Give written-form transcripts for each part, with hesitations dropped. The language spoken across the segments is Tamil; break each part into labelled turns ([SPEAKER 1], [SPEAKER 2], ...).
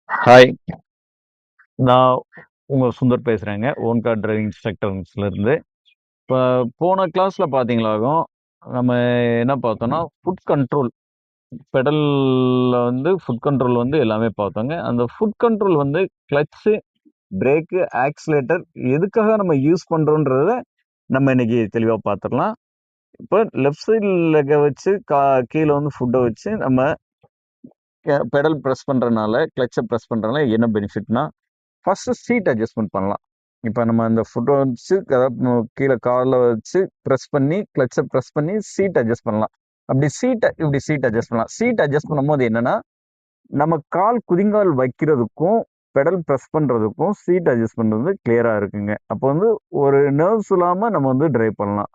[SPEAKER 1] ஹாய். நான் உங்க சுந்தர் பேசுறேங்க. ஓன் கார் டிரைவிங் இன்ஸ்ட்ரக்டர்ஸ்லேருந்து. இப்ப போன கிளாஸ்ல பார்த்தீங்களாகும், நம்ம என்ன பார்த்தோம்னா, ஃபுட் கண்ட்ரோல் பெடல்ல வந்து ஃபுட் கண்ட்ரோல் வந்து எல்லாமே பார்த்தோங்க. அந்த ஃபுட் கண்ட்ரோல் வந்து கிளட்ச்சு, பிரேக்கு, ஆக்ஸிலேட்டர் எதுக்காக நம்ம யூஸ் பண்றோன்றத நம்ம இன்னைக்கு தெளிவா பார்த்துரலாம். இப்ப லெஃப்ட் சைடு லெக்க வச்சு கீழ வந்து ஃபுட்ட வச்சு நம்ம பெடல் பிரஸ் பண்றனால, கிளட்ச பிரஸ் பண்றனால என்ன பெனிஃபிட்னா, ஃபர்ஸ்ட் சீட் அட்ஜஸ்ட்மென்ட் பண்ணலாம். இப்ப நம்ம அந்த ஃபுட்ட வச்சு கீழ கால்ல வச்சு பிரஸ் பண்ணி, கிளட்ச பிரஸ் பண்ணி சீட் அட்ஜஸ்ட் பண்ணலாம். அப்படி இப்படி சீட் அட்ஜஸ்ட் பண்ணலாம். சீட் அட்ஜஸ்ட் பண்ணும்போது என்னன்னா, நம்ம கால் குதிங்கால் வைக்கிறதுக்கும், பெடல் பிரஸ் பண்றதுக்கும் சீட் அட்ஜஸ்ட் பண்றது கிளியரா இருக்குங்க. அப்போ வந்து ஒரு நர்வ்ஸ் இல்லாம நம்ம வந்து டிரைவ் பண்ணலாம்.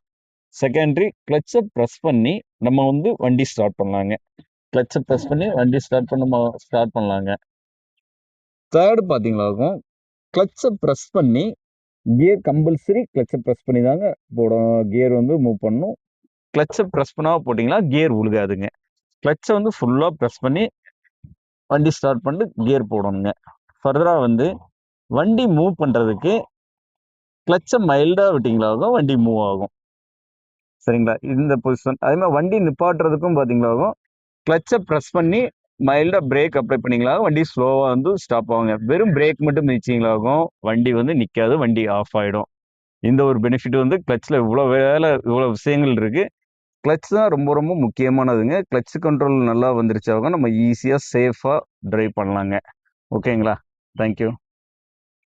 [SPEAKER 1] செகண்டரி கிளட்ச பிரஸ் பண்ணி நம்ம வந்து வண்டி ஸ்டார்ட் பண்ணலாங்க. கிளட்ச பிரஸ் பண்ணி வண்டி ஸ்டார்ட் பண்ணலாங்க. தேர்ட் பார்த்தீங்களாகும், கிளட்ச பிரஸ் பண்ணி கியர் கம்பல்சரி கிளட்ச பிரஸ் பண்ணி தாங்க கியர் வந்து மூவ் பண்ணணும். கிளட்ச பிரஸ் பண்ணாம போட்டீங்கன்னா கியர் உழுகாதுங்க. கிளட்ச வந்து ஃபுல்லா பிரஸ் பண்ணி வண்டி ஸ்டார்ட் பண்ணிட்டு கியர் போடணுங்க. ஃபர்தரா வந்து வண்டி மூவ் பண்றதுக்கு கிளட்ச மைல்டா விட்டீங்களாகும் வண்டி மூவ் ஆகும். சரிங்களா? இந்த பொசிஷன். அதே மாதிரி வண்டி நிப்பாட்டுறதுக்கும் பார்த்தீங்களாகும், கிளட்ச பிரஸ் பண்ணி மைல்டா பிரேக் அப்ளை பண்ணீங்களாகும் வண்டி ஸ்லோவா வந்து ஸ்டாப் ஆகுங்க. வெறும் பிரேக் மட்டும் மிதிச்சீங்களாகும் வண்டி வந்து நிக்காது, வண்டி ஆஃப் ஆயிடும். இந்த ஒரு பெனிஃபிட் வந்து கிளட்ச்ல இவ்வளோ விஷயங்கள் இருக்கு. கிளட்ச் தான் ரொம்ப ரொம்ப முக்கியமானதுங்க. கிளட்ச் கண்ட்ரோல் நல்லா வந்துருச்சாகும் நம்ம ஈஸியா, சேஃபா டிரைவ் பண்ணலாங்க. ஓகேங்களா? Thank you.